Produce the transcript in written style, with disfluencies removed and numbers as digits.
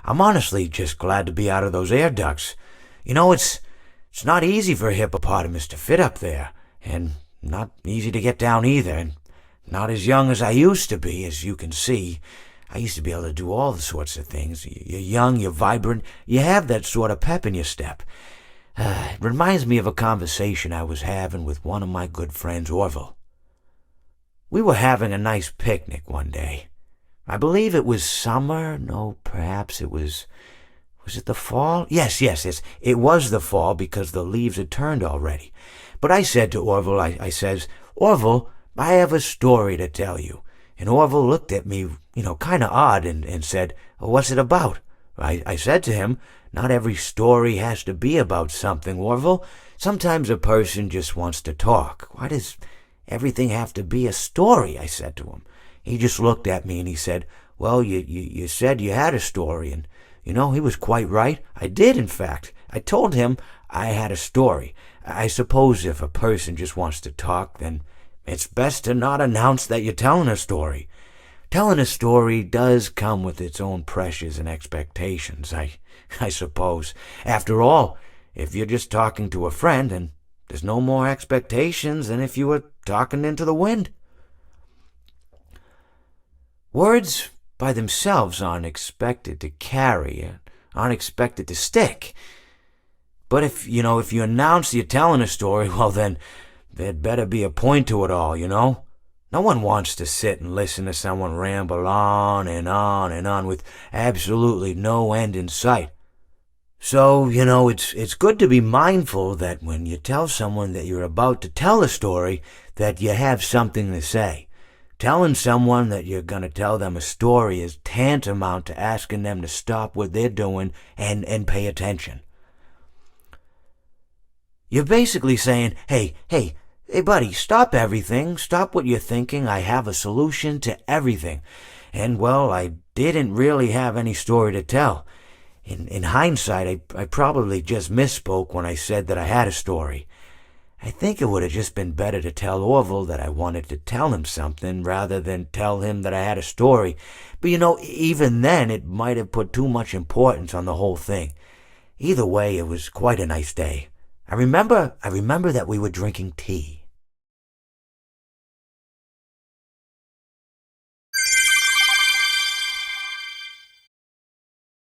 I'm honestly just glad to be out of those air ducts. It's not easy for a hippopotamus to fit up there, and not easy to get down either, and not as young as I used to be, as you can see. I used to be able to do all sorts of things. You're young, you're vibrant, you have that sort of pep in your step. It reminds me of a conversation I was having with one of my good friends, Orville. We were having a nice picnic one day. I believe it was summer. No, perhaps it was... Was it the fall? Yes. It was the fall because the leaves had turned already. But I said to Orville, I says, Orville, I have a story to tell you. And Orville looked at me, kind of odd and said, what's it about? I said to him, not every story has to be about something, Orville. Sometimes a person just wants to talk. Why does everything have to be a story? I said to him. He just looked at me and he said, well, you said you had a story, and he was quite right. I did, in fact. I told him I had a story. I suppose if a person just wants to talk, then it's best to not announce that you're telling a story. Telling a story does come with its own pressures and expectations, I suppose. After all, if you're just talking to a friend, then there's no more expectations than if you were talking into the wind. Words by themselves aren't expected to carry, aren't expected to stick. But if you announce you're telling a story, well then, there'd better be a point to it all, No one wants to sit and listen to someone ramble on and on and on with absolutely no end in sight. So, it's good to be mindful that when you tell someone that you're about to tell a story, that you have something to say. Telling someone that you're going to tell them a story is tantamount to asking them to stop what they're doing and pay attention. You're basically saying, hey, buddy, stop everything. Stop what you're thinking. I have a solution to everything. And, well, I didn't really have any story to tell. In hindsight, I probably just misspoke when I said that I had a story. I think it would have just been better to tell Orville that I wanted to tell him something rather than tell him that I had a story. But even then, it might have put too much importance on the whole thing. Either way, it was quite a nice day. I remember that we were drinking tea.